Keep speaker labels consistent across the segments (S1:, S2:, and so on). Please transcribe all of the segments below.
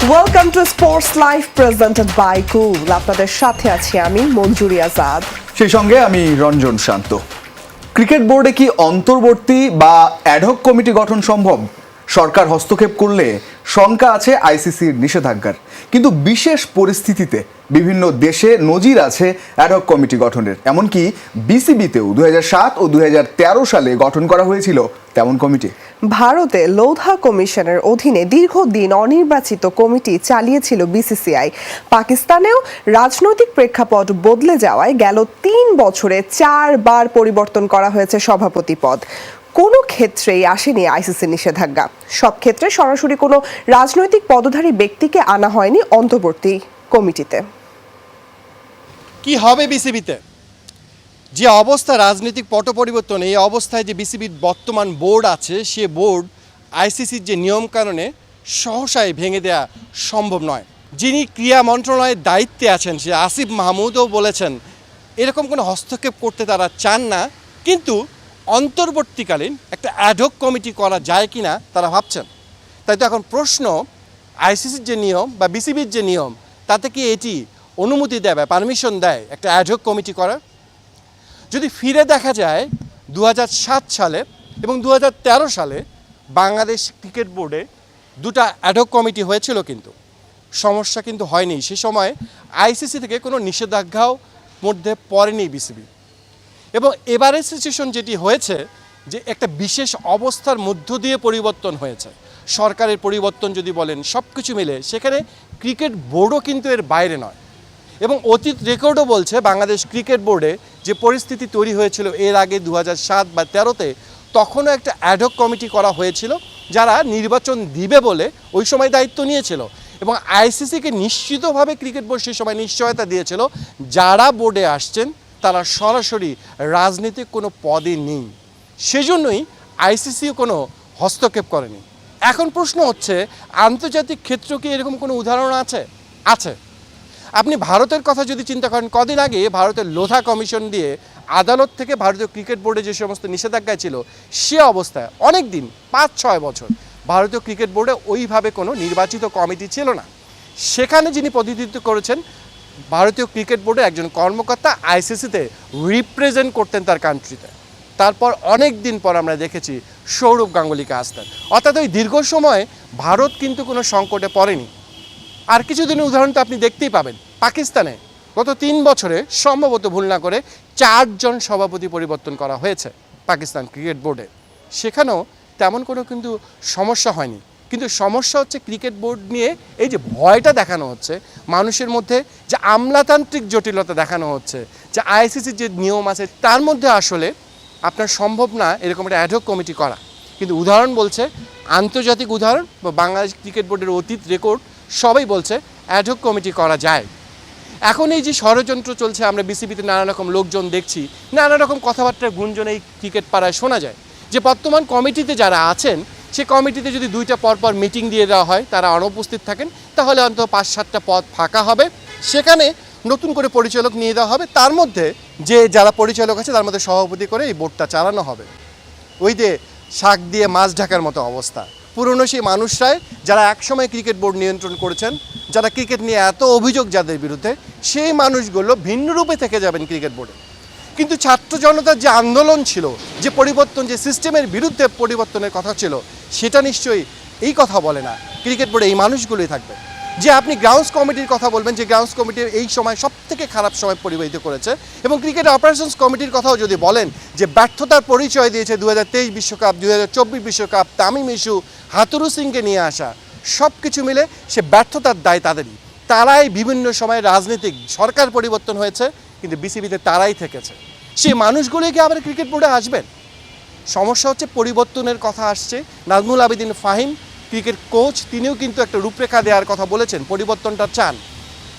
S1: Welcome to sports live presented by cool. আপনাদের সাথে আছি আমি মঞ্জুরি আজাদ,
S2: সেই সঙ্গে আমি রঞ্জন শান্ত। ক্রিকেট বোর্ডে কি অন্তর্বর্তী বা অ্যাডহক কমিটি গঠন সম্ভব? সরকার হস্তক্ষেপ করলে শঙ্কা আছে আইসিসির নিষেধাজ্ঞার, কিন্তু বিশেষ পরিস্থিতিতে বিভিন্ন দেশে নজির আছে অ্যাডহক কমিটি গঠনের। এমনকি বিসিবিতেও 2007 ও 2013 সালে গঠন করা হয়েছিল তেমন কমিটি।
S1: ভারতে লোধা কমিশনের অধীনে দীর্ঘদিন অনির্বাচিত কমিটি চালিয়েছিল বিসিসিআই। পাকিস্তানেও রাজনৈতিক প্রেক্ষাপট বদলে যাওয়ায় গেল 3 বছরে 4 বার পরিবর্তন করা হয়েছে সভাপতি পদ। কোনো ক্ষেত্রেই আসেনি আইসিসি নিষেধাজ্ঞা। সব ক্ষেত্রে সরাসরি কোনো রাজনৈতিক পদধারী ব্যক্তিকে আনা হয়নি অন্তর্বর্তী কমিটিতে।
S3: কি হবে বিসিবিতে? যে অবস্থা রাজনৈতিক পট পরিবর্তন, এই অবস্থায় যে বিসিবির বর্তমান বোর্ড আছে, সে বোর্ড আইসিসির যে নিয়মকানুনে সহসায় ভেঙে দেওয়া সম্ভব নয়। যিনি ক্রীড়া মন্ত্রণালয়ের দায়িত্বে আছেন, সে আসিফ মাহমুদও বলেছেন এরকম কোনো হস্তক্ষেপ করতে তারা চান না, কিন্তু অন্তর্বর্তীকালীন একটা অ্যাডহক কমিটি করা যায় কি না তারা ভাবছেন। তাই তো এখন প্রশ্ন, আইসিসির যে নিয়ম বা বিসিবির যে নিয়ম, তাতে কি এটি অনুমতি দেয় বা পারমিশন দেয় একটা অ্যাডহক কমিটি করার? যদি ফিরে দেখা যায় 2007 সালে এবং 2013 সালে বাংলাদেশ ক্রিকেট বোর্ডে দুটা অ্যাডহক কমিটি হয়েছিল, কিন্তু সমস্যা কিন্তু হয়নি। সে সময় আইসিসি থেকে কোনো নিষেধাজ্ঞাও মধ্যে পড়েনি বিসিবি। এবং এবারের সিচুয়েশন যেটি হয়েছে, যে একটা বিশেষ অবস্থার মধ্য দিয়ে পরিবর্তন হয়েছে, সরকারের পরিবর্তন যদি বলেন, সব কিছু মিলে সেখানে ক্রিকেট বোর্ডও কিন্তু এর বাইরে নয়। এবং অতীত রেকর্ডও বলছে বাংলাদেশ ক্রিকেট বোর্ডে যে পরিস্থিতি তৈরি হয়েছিল এর আগে 2007 বা 2013-তে, তখনও একটা অ্যাডহক কমিটি করা হয়েছিল যারা নির্বাচন দিবে বলে ওই সময় দায়িত্ব নিয়েছিল। এবং আইসিসিকে নিশ্চিতভাবে ক্রিকেট বোর্ড সেই সময় নিশ্চয়তা দিয়েছিল যারা বোর্ডে আসছেন তারা সরাসরি রাজনীতিক কোনো পদে নেই। সেজন্যই আইসিসিও কোনো হস্তক্ষেপ করেনি। এখন প্রশ্ন হচ্ছে, আন্তর্জাতিক ক্ষেত্র কি এরকম কোনো উদাহরণ আছে? আছে। আপনি ভারতের কথা যদি চিন্তা করেন, কদিন আগে ভারতের লোধা কমিশন দিয়ে আদালত থেকে ভারতীয় ক্রিকেট বোর্ডে যে সমস্ত নিষেধাজ্ঞা ছিল, সে অবস্থায় অনেক দিন 5-6 বছর ভারতীয় ক্রিকেট বোর্ডে ওইভাবে কোনো নির্বাচিত কমিটি ছিল না। সেখানে যিনি প্রতিনিধিত্ব করেছেন ভারতীয় ক্রিকেট বোর্ডে একজন কর্মকর্তা আইসিসিতে রিপ্রেজেন্ট করতেন তার কান্ট্রিতে। তারপর অনেক দিন পর আমরা দেখেছি সৌরভ গাঙ্গুলিকে আসতেন। অর্থাৎ ওই দীর্ঘ সময় ভারত কিন্তু কোনো সংকটে পড়েনি। আর কিছুদিনের উদাহরণ তো আপনি দেখতেই পাবেন, পাকিস্তানে গত 3 বছরে সম্ভবত ভুল না করে 4 জন সভাপতি পরিবর্তন করা হয়েছে পাকিস্তান ক্রিকেট বোর্ডে। সেখানেও তেমন কোনো কিন্তু সমস্যা হয়নি। কিন্তু সমস্যা হচ্ছে ক্রিকেট বোর্ড নিয়ে এই যে ভয়টা দেখানো হচ্ছে মানুষের মধ্যে, যে আমলাতান্ত্রিক জটিলতা দেখানো হচ্ছে, যে আইসিসির যে নিয়ম আছে তার মধ্যে আসলে আপনার সম্ভব না এরকম একটা অ্যাডহক কমিটি করা। কিন্তু উদাহরণ বলছে, আন্তর্জাতিক উদাহরণ বা বাংলাদেশ ক্রিকেট বোর্ডের অতীত রেকর্ড সবাই বলছে অ্যাডহক কমিটি করা যায়। এখন এই যে ষড়যন্ত্র চলছে, আমরা বিসিবিতে নানা রকম লোকজন দেখছি, নানা রকম কথাবার্তার গুঞ্জন এই ক্রিকেট পাড়ায় শোনা যায়, যে বর্তমান কমিটিতে যারা আছেন সে কমিটিতে যদি 2টা পরপর মিটিং দিয়ে দেওয়া হয়, তারা অনুপস্থিত থাকেন, তাহলে অন্তত 5-7টা পদ ফাঁকা হবে। সেখানে নতুন করে পরিচালক নিয়ে দেওয়া হবে, তার মধ্যে যে যারা পরিচালক আছে তার মধ্যে সভাপতি করে এই বোর্ডটা চালানো হবে। ওই যে শাক দিয়ে মাছ ঢাকার মতো অবস্থা। পুরনো সেই মানুষরাই যারা একসময় ক্রিকেট বোর্ড নিয়ন্ত্রণ করেছেন, যারা ক্রিকেট নিয়ে এত অভিযোগ যাদের বিরুদ্ধে, সেই মানুষগুলো ভিন্ন রূপে থেকে যাবেন ক্রিকেট বোর্ডে। কিন্তু ছাত্র জনতার যে আন্দোলন ছিল, যে পরিবর্তন, যে সিস্টেমের বিরুদ্ধে পরিবর্তনের কথা ছিল, সেটা নিশ্চয়ই এই কথা বলে না। ক্রিকেট বোর্ডে এই মানুষগুলোই থাকবে। যে আপনি গ্রাউন্ডস কমিটির কথা বলবেন, যে গ্রাউন্ডস কমিটির এই সময় সবথেকে খারাপ সময় পরিবাহিত করেছে, এবং ক্রিকেট অপারেশনস কমিটির কথাও যদি বলেন, যে ব্যর্থতার পরিচয় দিয়েছে 2023 বিশ্বকাপ, 2024 বিশ্বকাপ, তামিম ইস্যু, হাতুরু সিংকে নিয়ে আসা, সব কিছু মিলে সে ব্যর্থতার দায় তাদেরই। তারাই বিভিন্ন সময় রাজনীতিক সরকার পরিবর্তন হয়েছে, কিন্তু বিসিবিতে তারাই থেকেছে। সেই মানুষগুলোই কি আবার ক্রিকেট বোর্ডে আসবেন? সমস্যা হচ্ছে পরিবর্তনের কথা আসছে। নাজমুল আবেদিন ফাহিম ক্রিকেট কোচ, তিনিও কিন্তু একটা রূপরেখা দেওয়ার কথা বলেছেন, পরিবর্তনটা চান।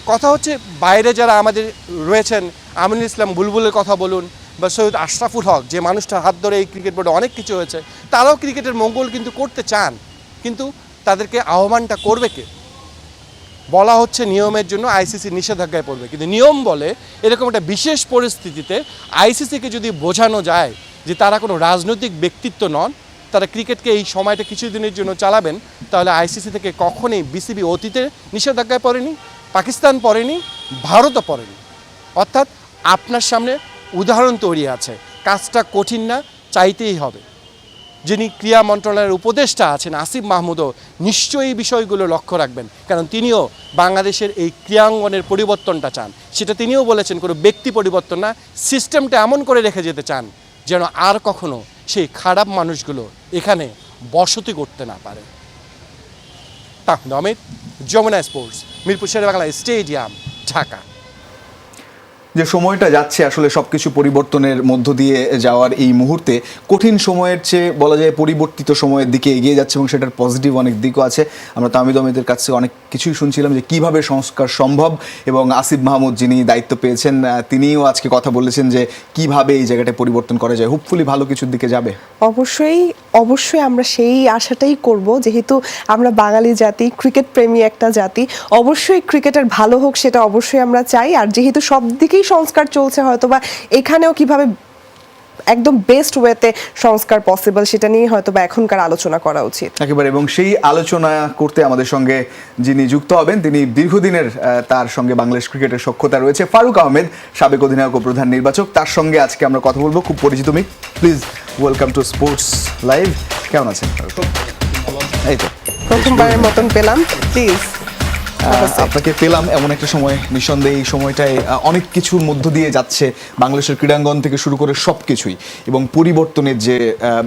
S3: কথা হচ্ছে বাইরে যারা আমাদের রয়েছেন, আমিনুল ইসলাম বুলবুলের কথা বলুন, বা সৈয়দ আশরাফুল হক, যে মানুষটার হাত ধরে এই ক্রিকেট বোর্ডে অনেক কিছু হয়েছে, তারাও ক্রিকেটের মঙ্গল কিন্তু করতে চান। কিন্তু তাদেরকে আহ্বানটা করবে কে? বলা হচ্ছে নিয়মের জন্য আইসিসি নিষেধাজ্ঞায় পড়বে, কিন্তু নিয়ম বলে এরকম একটা বিশেষ পরিস্থিতিতে আইসিসিকে যদি বোঝানো যায় যে তারা কোনো রাজনৈতিক ব্যক্তিত্ব নন, তারা ক্রিকেটকে এই সময়টা কিছুদিনের জন্য চালাবেন, তাহলে আইসিসি থেকে কখনোই বিসিবি অতীতে নিষেধাজ্ঞায় পড়েনি, পাকিস্তান পড়েনি, ভারতও পড়েনি। অর্থাৎ আপনার সামনে উদাহরণ তৈরি আছে, কাজটা কঠিন না, চাইতেই হবে। যিনি ক্রীড়া মন্ত্রণালয়ের উপদেষ্টা আছেন আসিফ মাহমুদও নিশ্চয়ই এই বিষয়গুলো লক্ষ্য রাখবেন, কারণ তিনিও বাংলাদেশের এই ক্রীড়াঙ্গনের পরিবর্তনটা চান। সেটা তিনিও বলেছেন কোনো ব্যক্তি পরিবর্তন না, সিস্টেমটা এমন করে রেখে যেতে চান যেন আর কখনো সেই খারাপ মানুষগুলো এখানে বসতি করতে না পারে। তাহলে অমিত, যমুনা স্পোর্টস, মিরপুর শেরেবাংলা স্টেডিয়াম, ঢাকা।
S2: যে সময়টা যাচ্ছে আসলে সবকিছু পরিবর্তনের মধ্য দিয়ে যাওয়ার এই মুহূর্তে কঠিন সময়ের চেয়ে বলা যায় পরিবর্তিত সময়ের দিকে এগিয়ে যাচ্ছে এবং সেটার পজিটিভ অনেক দিকও আছে। আমরা তামিদ অমিতের কাছ থেকে অনেক কিছুই শুনছিলাম যে কিভাবে সংস্কার সম্ভব, এবং আসিফ মাহমুদ যিনি দায়িত্ব পেয়েছেন তিনিও আজকে কথা বলেছেন যে কিভাবে এই জায়গাটা পরিবর্তন করা যায়। হোপফুলি ভালো কিছুর দিকে যাবে।
S1: অবশ্যই আমরা সেই আশাটাই করব, যেহেতু আমরা বাঙালি জাতি, ক্রিকেট প্রেমী একটা জাতি, অবশ্যই ক্রিকেটের ভালো হোক সেটা অবশ্যই আমরা চাই। আর যেহেতু সব দিকেই সংস্কার চলছে, হয়তো বা এখানেও কিভাবে একদম বেস্ট ওয়েতে সংস্কার পসিবল সেটা নিয়ে হয়তো বা এখনকার আলোচনা করা উচিত
S2: একেবারে। এবং সেই আলোচনা করতে আমাদের সঙ্গে যিনি যুক্ত হবেন, তিনি দীর্ঘদিনের তার সঙ্গে বাংলাদেশ ক্রিকেটের সখ্যতা রয়েছে, ফারুক আহমেদ, সাবেক অধিনায়ক ও প্রধান নির্বাচক। তার সঙ্গে আজকে আমরা কথা বলবো। খুব পরিচিত মুখ, please welcome to sports live. কেমন আছেন? এই তো
S1: প্রথমবারের মতন পেলাম, প্লিজ।
S2: আপনাকে পেলাম এমন একটা সময়, নিঃসন্দেহে এই সময়টায় অনেক কিছুর মধ্য দিয়ে যাচ্ছে বাংলাদেশের ক্রীড়াঙ্গন থেকে শুরু করে সব কিছুই, এবং পরিবর্তনের যে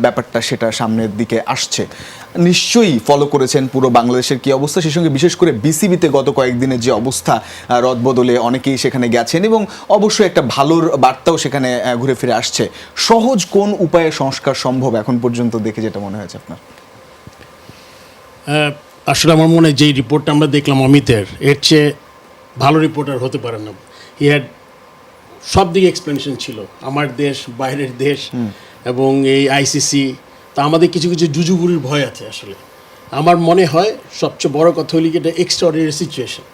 S2: ব্যাপারটা সেটা সামনের দিকে আসছে। নিশ্চয়ই ফলো করেছেন পুরো বাংলাদেশের কি অবস্থা, সেই সঙ্গে বিশেষ করে বিসিবিতে গত কয়েকদিনের যে অবস্থা, রদবদলে অনেকেই সেখানে গেছেন এবং অবশ্যই একটা ভালোর বার্তাও সেখানে ঘুরে ফিরে আসছে। সহজ কোন উপায়ে সংস্কার সম্ভব এখন পর্যন্ত দেখে যেটা মনে হয়েছে আপনার?
S4: আসলে আমার মনে হয় যেই রিপোর্টটা আমরা দেখলাম অমিতের, এর চেয়ে ভালো রিপোর্ট আর হতে পারে না। হি হ্যাড সব দিকে এক্সপ্লেনেশন ছিল, আমার দেশ, বাইরের দেশ, এবং এই আইসিসি। তা আমাদের কিছু কিছু জুজুগুরির ভয় আছে। আসলে আমার মনে হয় সবচেয়ে বড় কথা হলি এটা এক্সট্রাঅর্ডিনারি সিচুয়েশন,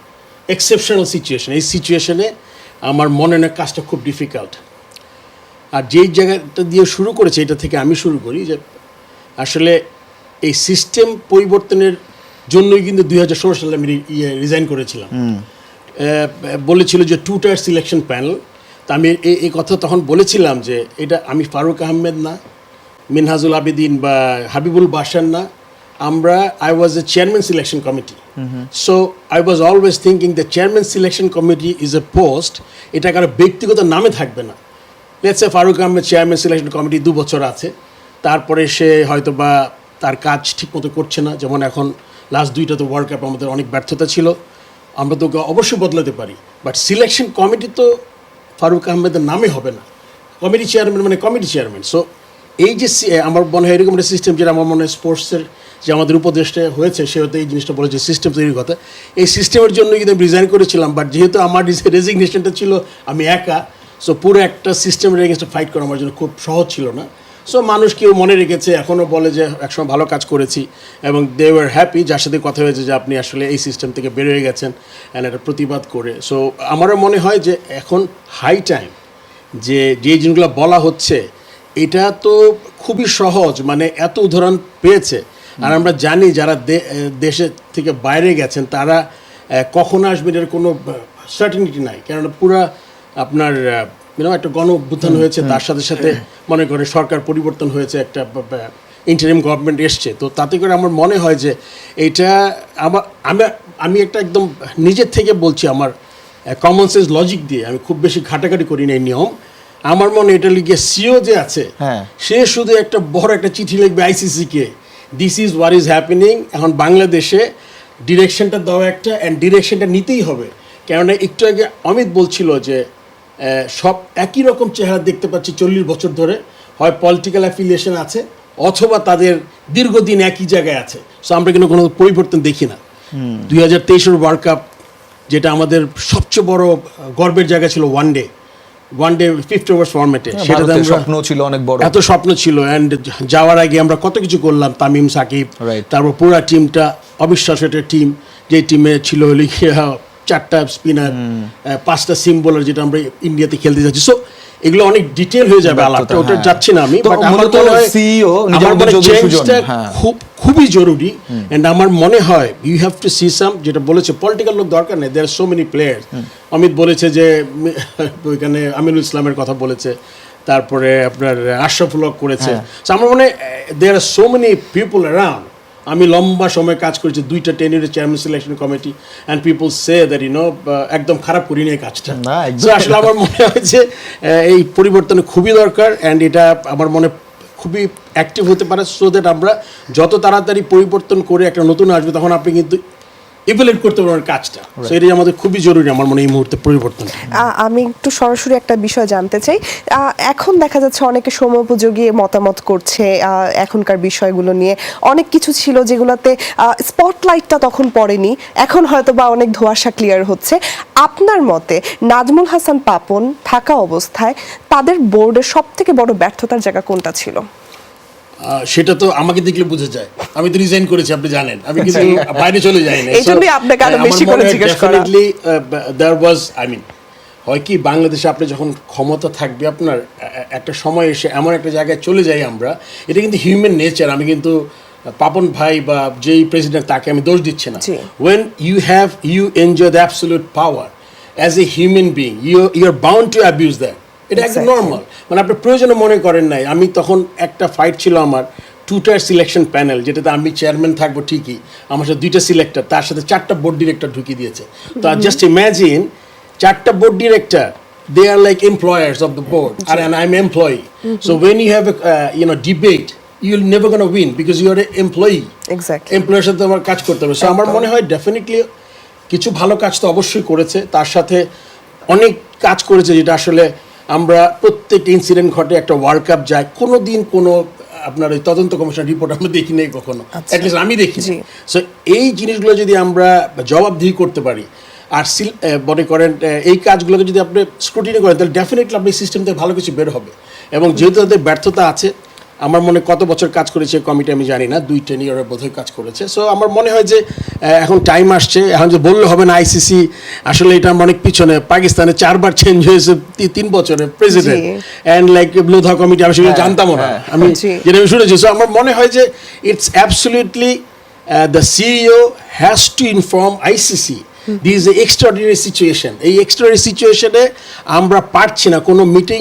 S4: এক্সেপশনাল সিচুয়েশন। এই সিচুয়েশনে আমার মনে হয় কাজটা খুব ডিফিকাল্ট। আর যেই জায়গাটা দিয়ে শুরু করেছে, এটা থেকে আমি শুরু করি যে আসলে এই সিস্টেম পরিবর্তনের জন্যই কিন্তু 2016 সালে আমি রিজাইন করেছিলাম। বলেছিল যে 2-tier সিলেকশন প্যানেল। তা আমি এই কথা তখন বলেছিলাম যে এটা আমি ফারুক আহমেদ না, মিনহাজুল আবেদিন বা হাবিবুল বাসার না, আমরা I was a chairman selection committee. So I was always thinking the chairman selection committee is a post, এটা কারো ব্যক্তিগত নামে থাকবে না। Let's say Faruque Ahmed chairman selection committee 2 বছর আছে, তারপরে সে হয়তো বা তার কাজ ঠিকমতো করছে না। যেমন এখন লাস্ট 2টা তো ওয়ার্ল্ড কাপ আমাদের অনেক ব্যর্থতা ছিল, আমরা তো অবশ্যই বদলাতে পারি, বাট সিলেকশন কমিটি তো ফারুক আহমেদের নামে হবে না। কমিটি চেয়ারম্যান মানে কমিটি চেয়ারম্যান। সো এই যে আমার মনে হয় এরকম একটা সিস্টেম, যেটা আমার মনে হয় স্পোর্টসের যে আমাদের উপদেষ্টা হয়েছে সে হয়তো এই জিনিসটা বলেছে সিস্টেম তৈরির কথা। এই সিস্টেমের জন্য কিন্তু আমি রিজাইন করেছিলাম, বাট যেহেতু আমার রেজিগনেশনটা ছিল আমি একা, সো পুরো একটা সিস্টেমের এগেনস্টে ফাইট করা আমার জন্য খুব সহজ ছিল না। সো মানুষ কেউ মনে রেখেছে, এখনও বলে যে একসময় ভালো কাজ করেছি, এবং দে ওয়ার হ্যাপি যার সাথে কথা হয়েছে যে আপনি আসলে এই সিস্টেম থেকে বের হয়ে গেছেন অ্যান্ড একটা প্রতিবাদ করে। সো আমারও মনে হয় যে এখন হাই টাইম যে জিনিসগুলো বলা হচ্ছে এটা তো খুবই সহজ, মানে এত উদাহরণ পেয়েছে। আর আমরা জানি যারা দেশের থেকে বাইরে গেছেন তারা কখন আসবেন এর কোনো সার্টেনিটি নাই, কেননা পুরা আপনার একটা গণ অভ্যুত্থান হয়েছে, তার সাথে সাথে মনে করে সরকার পরিবর্তন হয়েছে, একটা ইন্টারিম গভর্নমেন্ট এসছে। তো তাতে করে আমার মনে হয় যে এইটা আমি একটা একদম নিজের থেকে বলছি, আমার কমন সেন্স লজিক দিয়ে, আমি খুব বেশি ঘাটাঘাটি করি না এই নিয়ম। আমার মনে এটা লিখে সিও যে আছে সে শুধু একটা বড় একটা চিঠি লিখবে আইসিসিকে, this is what is happening. এখন বাংলাদেশে ডিরেকশনটা দেওয়া একটা, অ্যান্ড ডিরেকশনটা নিতেই হবে। কেননা একটু আগে অমিত বলছিল যে সব একই রকম চেহারা দেখতে পাচ্ছি 40 বছর ধরে, হয় পলিটিক্যাল অ্যাফিলিয়েশন আছে অথবা তাদের দীর্ঘদিন একই জায়গায় আছে। সো আমরা কিন্তু কোনো পরিবর্তন দেখি না। 2023 ওয়ার্ল্ড কাপ যেটা আমাদের সবচেয়ে বড় গর্বের জায়গা ছিল, ওয়ান ডে 50 ওভার্স ফরম্যাটে, সেটাতে
S2: স্বপ্ন ছিল অনেক বড়,
S4: এত স্বপ্ন ছিল। অ্যান্ড যাওয়ার আগে আমরা কত কিছু করলাম, তামিম, সাকিব, তারপর পুরা টিমটা অবিশ্বাস্য একটা টিম, যে টিমে ছিল 4টা স্পিনার, 5টা সিম বোলার, যেটা আমরা ইন্ডিয়াতে খেলতে যাচ্ছি। সো এগুলো অনেক ডিটেল হয়ে যাবে আলাপটা, ওটা
S2: হ্যাঁ।
S4: যাচ্ছি না আমি,
S2: তো
S4: বাট আমার
S2: মূলত
S4: মনে হয়
S2: CEO
S4: আমার
S2: নিজামুদ্দিন
S4: মনে হয়
S2: চৌধুরী সুজন,
S4: চেঞ্জটা
S2: হ্যাঁ।
S4: খুবই জরুরি। এন্ড আমার মনে হয় you have to see some, যেটা বলেছে পলিটিক্যাল লোক দরকার নেই, there are so many players. Amit বলেছে যে ওইখানে আমিনুল ইসলামের কথা বলেছে, তারপরে আপনার আশরাফুল হক করেছে। So আমার মনে হয় there are so many people around. আমি লম্বা সময় কাজ করেছি 2টা টেনিয়রের chairman selection committee, and people say that একদম খারাপ করিনি এই কাজটা।
S2: না, একদম।
S4: So আসলে আমার মনে হয় যে এই পরিবর্তন খুবই দরকার, অ্যান্ড এটা আমার মনে খুবই অ্যাক্টিভ হতে পারে, সো দ্যাট আমরা যত তাড়াতাড়ি পরিবর্তন করে একটা নতুন আসবে তখন আপনি কিন্তু ইভ্যালুয়েট করতে পারবেন কাজটা। সো এটাই আমাদের খুবই জরুরি আমার মনে হয় এই মুহূর্তে পরিবর্তন।
S1: আমি একটু সরাসরি একটা বিষয় জানতে চাই। এখন দেখা যাচ্ছে অনেকে সময়োপযোগী মতামত করছে এখনকার বিষয়গুলো নিয়ে। অনেক কিছু ছিল যেগুলোতে স্পটলাইটটা তখন পড়েনি, এখন হয়তো বা অনেক ধোঁয়াশা ক্লিয়ার হচ্ছে। আপনার মতে নাজমুল হাসান পাপন থাকা অবস্থায় তাদের বোর্ডের সব থেকে বড় ব্যর্থতার জায়গা কোনটা ছিল?
S4: সেটা তো আমাকে দেখলে বুঝে যায়, আমি তো রিজাইন করেছি, আপনি জানেন, আমি কিন্তু বাইরে চলে যাই না।
S1: এই জন্যই আপনাকে আরো বেশি করে জিজ্ঞেস করা।
S4: Definitely there was, I mean, হয় কি বাংলাদেশে আপনি যখন ক্ষমতা থাকবে আপনার একটা সময় এসে এমন একটা জায়গায় চলে যাই আমরা, এটা কিন্তু হিউম্যান নেচার। আমি কিন্তু পাপন ভাই বা যেই প্রেসিডেন্ট তাকে আমি দোষ দিচ্ছি না। When you enjoy the absolute power as a human being, you are bound to abuse that. এটা একদম নর্মাল, মানে আপনি প্রয়োজনে মনে করেন নাই। আমি তখন একটা ফাইট ছিল আমার 2টার সিলেকশন প্যানেল, যেটাতে আমি চেয়ারম্যান থাকবো ঠিকই, আমার সাথে 2টা সিলেক্টর, তার সাথে 4টা বোর্ড ডিরেক্টর ঢুকিয়ে দিয়েছে। তো জাস্ট ইম্যাজিন 4টা board director, they are like employers of the board, and I'm employee. So when you have a debate, you're never going to win because you are an employee.
S1: Exactly.
S4: এমপ্লয়ের সাথে আমার কাজ করতে হবে। So আমার মনে হয় definitely কিছু ভালো কাজ তো অবশ্যই করেছে, তার সাথে অনেক কাজ করেছে যেটা আসলে আমরা প্রত্যেকটা ইনসিডেন্ট ঘটে, একটা ওয়ার্ল্ড কাপ যায়, কোনো দিন কোনো আপনার ওই তদন্ত কমিশন রিপোর্ট আমরা দেখি নাই কখনো, অ্যাটলিস্ট আমি দেখি। সো এই জিনিসগুলো যদি আমরা জবাবদিহি করতে পারি আর মনে করেন এই কাজগুলোকে যদি আপনি স্ক্রুটিনি করেন, তাহলে ডেফিনেটলি আপনি সিস্টেম থেকে ভালো কিছু বের হবে। এবং যেহেতু তাদের ব্যর্থতা আছে, আমার মনে কত বছর কাজ করেছে কমিটি আমি জানি না, 2 টেনিয়রে বোধহয় কাজ করেছে। সো আমার মনে হয় যে এখন টাইম আসছে, এখন যে বললে হবে না আইসিসি আসলে এটা অনেক পিছনে। পাকিস্তানে 4বার চেঞ্জ হয়েছে 3 বছরে president, and like Lodha committee আমি সেটা জানতামও না, আমি যেটা আমি শুনেছি। সো আমার মনে হয় যে it's absolutely the CEO has to inform ICC this is a extraordinary situation. এই এক্সট্রাঅর্ডিনারি সিচুয়েশনে আমরা পারছি না কোনো মিটিং,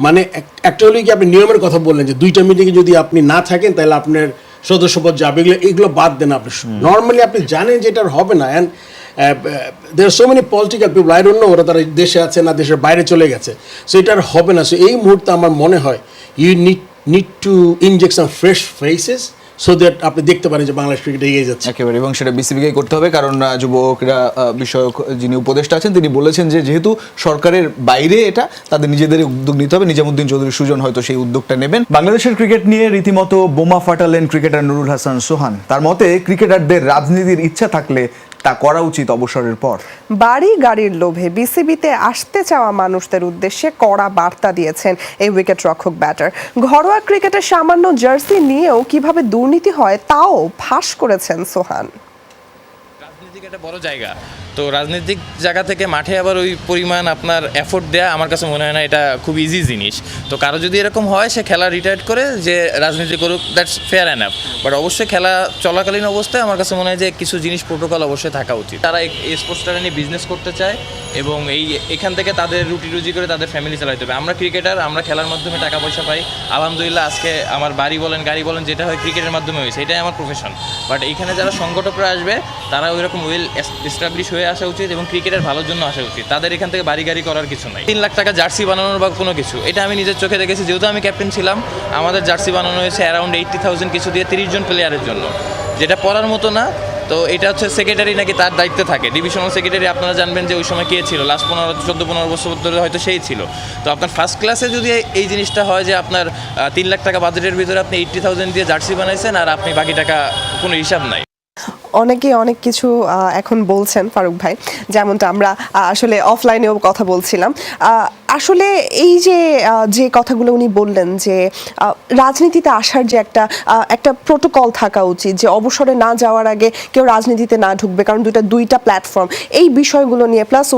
S4: মানে একটা হলে কি আপনি নিয়মের কথা বললেন যে 2টা মিটিংয়ে যদি আপনি না থাকেন তাহলে আপনার সদস্যপদ যাবে, এগুলো বাদ দেন আপনি। নর্মালি আপনি জানেন যে এটা হবে না, and there are so many political people, I don't know ওরা তারা দেশে আছে না দেশের বাইরে চলে গেছে। সো এটা আর হবে না। সো এই মুহূর্তে আমার মনে হয় you need to inject some fresh faces, so that আপনি দেখতে পারেন যে বাংলাদেশ ক্রিকেট এগিয়ে যাচ্ছে
S2: একেবারে। এবং সেটা বিসিবিকেই করতে হবে, কারণ যুব ক্রীড়া বিষয়ক যিনি উপদেষ্টা আছেন তিনি বলেছেন যে যেহেতু সরকারের বাইরে এটা, তাদের নিজেদেরই উদ্যোগ নিতে হবে। নিজামুদ্দিন চৌধুরী সুজন হয়তো সেই উদ্যোগটা নেবেন। বাংলাদেশের ক্রিকেট নিয়ে রীতিমতো বোমা ফাটালেন ক্রিকেটার নুরুল হাসান সোহান। তার মতে ক্রিকেটারদের রাজনীতির ইচ্ছা থাকলে তা করা উচিত অবসরের পর।
S1: বাড়ি গাড়ির লোভে বিসিবিতে আসতে চাওয়া মানুষদের উদ্দেশ্যে কড়া বার্তা দিয়েছেন এই উইকেট রক্ষক ব্যাটার। ঘরোয়া ক্রিকেটের সামান্য জার্সি নিয়েও কিভাবে দুর্নীতি হয় তাও ফাঁস করেছেন সোহান।
S5: রাজনীতিক একটা বড় জায়গা, তো রাজনৈতিক জায়গা থেকে মাঠে আবার ওই পরিমাণ আপনার এফোর্ট দেয়া আমার কাছে মনে হয় না এটা খুব ইজি জিনিস। তো কারো যদি এরকম হয় সে খেলা রিটায়ার্ড করে যে রাজনীতি করুক, দ্যাটস ফেয়ার এনাফ, বাট অবশ্যই খেলা চলাকালীন অবস্থায় আমার কাছে মনে হয় যে কিছু জিনিস প্রোটোকল অবশ্যই থাকা উচিত। তারা এই স্পোর্টসটা নিয়ে বিজনেস করতে চায় এবং এখান থেকে তাদের রুটি রুজি করে তাদের ফ্যামিলি চালাতে হবে। আমরা ক্রিকেটার, আমরা খেলার মাধ্যমে টাকা পয়সা পাই, আলহামদুলিল্লাহ। আজকে আমার বাড়ি বলেন গাড়ি বলেন যেটা হয় ক্রিকেটের মাধ্যমে হয়েছে, এটাই আমার প্রফেশন। বাট এইখানে যারা সংগঠকরা আসবে তারা ওই রকম ওয়েল এস্টাবলিশ হয়ে আসা উচিত এবং ক্রিকেটের ভালোর জন্য আসা উচিত। তাদের এখান থেকে বাড়ি গাড়ি করার কিছু নাই। 3 লাখ টাকা জার্সি বানানোর বা কোনো কিছু, এটা আমি নিজের চোখে দেখেছি। যেহেতু আমি ক্যাপ্টেন ছিলাম, আমাদের জার্সি বানানো হয়েছে অ্যারাউন্ড 80,000 কিছু দিয়ে 30 জন প্লেয়ারের জন্য, যেটা পড়ার মতো না। তো এটা হচ্ছে সেক্রেটারি নাকি তার দায়িত্বে থাকে, ডিভিশনাল সেক্রেটারি। আপনারা জানবেন যে ওই সময় কে ছিল, লাস্ট 14-15 বছর ধরে হয়তো সেই ছিল। তো আপনার ফার্স্ট ক্লাসে যদি এই জিনিসটা হয় যে আপনার 3 লাখ টাকা বাজেটের ভিতরে আপনি 80,000 দিয়ে জার্সি বানাইছেন আর আপনি বাকি টাকা কোনো হিসাব নাই।
S1: অনেকে অনেক কিছু এখন বলছেন ফারুক ভাই, যেমনটা আমরা আসলে অফলাইনেও কথা বলছিলাম। আসলে এই যে কথাগুলো উনি বললেন যে রাজনীতিতে আসার যে একটা প্রোটোকল থাকা উচিত, যে অবসরে না যাওয়ার আগে কেউ রাজনীতিতে না ঢুকবে, কারণ দুইটা প্ল্যাটফর্ম, এই বিষয়গুলো নিয়ে প্লাস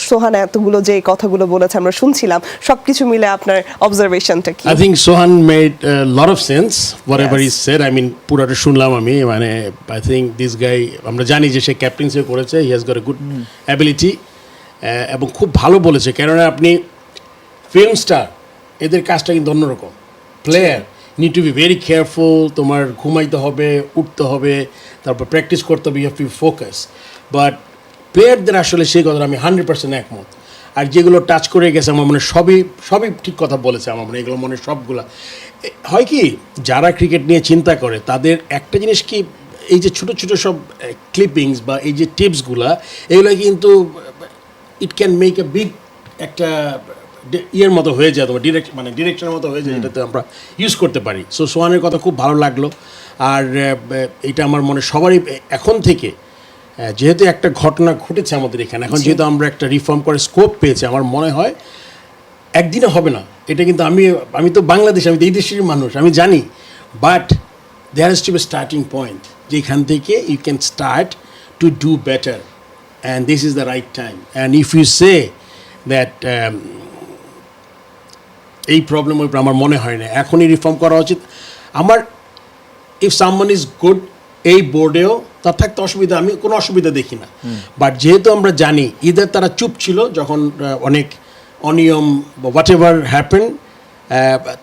S1: সোহান এতগুলো যে কথাগুলো বলেছে আমরা শুনছিলাম, সবকিছু মিলে আপনার অবজারভেশনটা কি?
S4: I think Sohan made a lot of sense, whatever
S1: Yes.
S4: he said. I mean, পুরোটা শুনলাম আমি, মানে I think this guy, আমরা জানি যে সে ক্যাপ্টেন্সি করেছে, he has got a good ability, এবং খুব ভালো বলেছে, কেননা আপনি ফিল্ম স্টার, এদের কাজটা কিন্তু অন্যরকম। Player need to be very careful, তোমার ঘুমাইতে হবে, উঠতে হবে, তারপর প্র্যাকটিস করতে হবে, you have to focus. But প্লেয়ারদের আসলে সেই কথাটা আমি 100% একমত। আর যেগুলো টাচ করে গেছে আমার মনে সবই ঠিক কথা বলেছে, আমার মনে এগুলো মনে সবগুলা হয় কি, যারা ক্রিকেট নিয়ে চিন্তা করে তাদের একটা জিনিস কি, এই যে ছোটো ছোটো সব ক্লিপিংস বা এই যে টিপসগুলা, এগুলো কিন্তু it can make a big একটা ইয়ের মতো হয়ে যায়, তোমার ডিরেকশনের মতো হয়ে যায়, যেটাতে আমরা ইউজ করতে পারি। সো সোহানের কথা খুব ভালো লাগলো। আর এটা আমার মনে সবারই এখন থেকে, যেহেতু একটা ঘটনা ঘটেছে আমাদের এখানে, এখন যেহেতু আমরা একটা রিফর্ম করে স্কোপ পেয়েছি, আমার মনে হয় একদিনে হবে না এটা, কিন্তু আমি তো বাংলাদেশ, আমি তো এই দেশের মানুষ, আমি জানি, but there is to be starting point, যেখান থেকে you can start to do better, and this is the right time. And if you say that এই প্রবলেম আমার মনে হয় না এখনই রিফর্ম করা উচিত। আমার ইফ সামওয়ান ইজ গুড এই বোর্ডেও তার থাকতে অসুবিধা, আমি কোনো অসুবিধা দেখি না। বাট যেহেতু আমরা জানি ঈদের তারা চুপ ছিল যখন অনেক অনিয়ম বা হোয়াট এভার হ্যাপেন,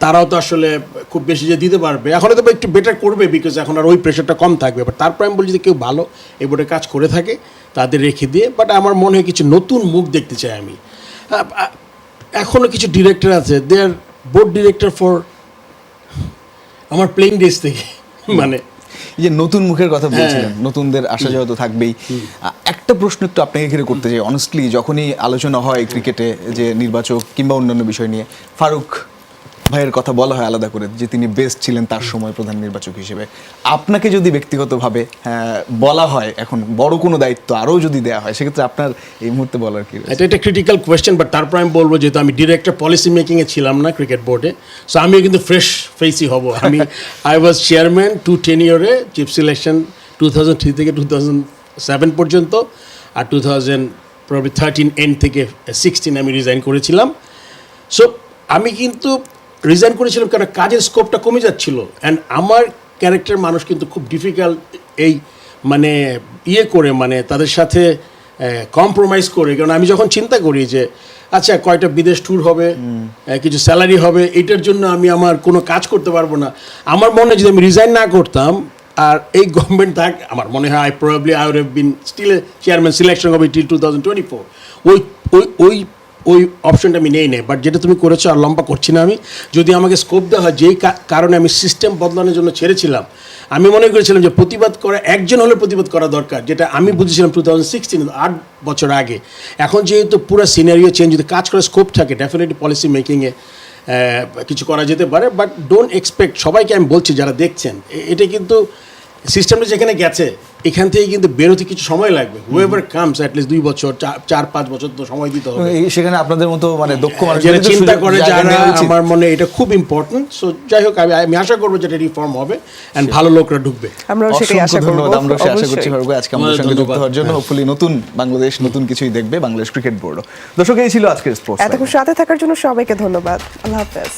S4: তারাও তো আসলে খুব বেশি যে দিতে পারবে, এখন তো একটু বেটার করবে, বিকজ এখন আর ওই প্রেশারটা কম থাকবে। বাট তারপর আমি বলছি যে কেউ ভালো এই বোর্ডে কাজ করে থাকে তাদের রেখে দিয়ে, বাট আমার মনে হয় কিছু নতুন মুখ দেখতে চাই আমি। এখনও কিছু ডিরেক্টর আছে, দে আর বোর্ড ডিরেক্টর ফর আমার প্লেইং ডেজ থেকে, মানে
S2: এই যে নতুন মুখের কথা বলছিলেন, নতুনদের আসা যাওয়া তো থাকবেই। একটা প্রশ্ন একটু আপনাকে ঘিরে করতে চাই, অনেস্টলি যখনই আলোচনা হয় ক্রিকেটে যে নির্বাচক কিংবা অন্যান্য বিষয় নিয়ে, ফারুক ভাইয়ের কথা বলা হয় আলাদা করে যে তিনি বেস্ট ছিলেন তার সময় প্রধান নির্বাচক হিসেবে। আপনাকে যদি ব্যক্তিগতভাবে বলা হয় এখন বড় কোনো দায়িত্ব আরও যদি দেওয়া হয়, সেক্ষেত্রে আপনার এই মুহূর্তে বলার কি?
S4: এটা একটা ক্রিটিক্যাল কোয়েশ্চেন, বাট তারপর আমি বলবো যেহেতু আমি ডিরেক্টর পলিসি মেকিংয়ে ছিলাম না ক্রিকেট বোর্ডে, সো আমি কিন্তু ফ্রেশ ফেসই হব। I was chairman 2 years chief selection 2003 থেকে 2007 পর্যন্ত, আর 2013 এন্ড থেকে 16 আমি রিজাইন করেছিলাম। সো আমি কিন্তু রিজাইন করেছিলাম কারণ কাজের স্কোপটা কমে যাচ্ছিল, অ্যান্ড আমার ক্যারেক্টার মানুষ কিন্তু খুব ডিফিকাল্ট এই মানে করে, মানে তাদের সাথে কম্প্রোমাইজ করে। কারণ আমি যখন চিন্তা করি যে আচ্ছা কয়টা বিদেশ ট্যুর হবে, কিছু স্যালারি হবে, এটার জন্য আমি আমার কোনো কাজ করতে পারবো না। আমার মনে হয় যদি আমি রিজাইন না করতাম আর এই গভর্নমেন্ট থাক, আমার মনে হয় I would have been still chairman selection হবে টিল 2024। ওই অপশনটা আমি নেই। বাট যেটা তুমি করেছো, আর লম্বা করছি না আমি, যদি আমাকে স্কোপ দেওয়া হয়, যেই কারণে আমি সিস্টেম বদলানোর জন্য ছেড়েছিলাম, আমি মনে করেছিলাম যে প্রতিবাদ করা একজন হলে প্রতিবাদ করা দরকার, যেটা আমি বুঝেছিলাম 2016, 8 বছর আগে। এখন যেহেতু পুরো সিনারিও চেঞ্জ, যদি কাজ করার স্কোপ থাকে ডেফিনেটলি পলিসি মেকিংয়ে কিছু করা যেতে পারে। বাট ডোন্ট এক্সপেক্ট, সবাইকে আমি বলছি যারা দেখছেন, এটা কিন্তু সিস্টেমটা যেখানে গেছে এখান থেকে কিন্তু বেরোতে কিছু সময় লাগবে। হুএভার কামস অ্যাটলিস্ট 2 বছর 4-5 বছর তো সময় দিতে হবে।
S2: সেখানে আপনাদের মতো মানে দক্ষ মানুষ
S4: যারা চিন্তা করে, যারা আমার মনে এটা খুব ইম্পর্টেন্ট। সো যাই হোক, আমি আশা করবো যেটা রিফর্ম হবে এন্ড ভালো লোকরা ঢুকবে।
S1: আমরাও সেটাই আশা করব।
S2: আমরা আশা করছি ফারুক আজকে আমাদের সঙ্গে যুক্ত হওয়ার জন্য। হোপফুলি নতুন বাংলাদেশ নতুন কিছুই দেখবে বাংলাদেশ ক্রিকেট বোর্ড। দর্শক, এই ছিল আজকের স্পোর্টস।
S1: এতক্ষণ সাথে থাকার জন্য সবাইকে ধন্যবাদ। আল্লাহ হাফেজ।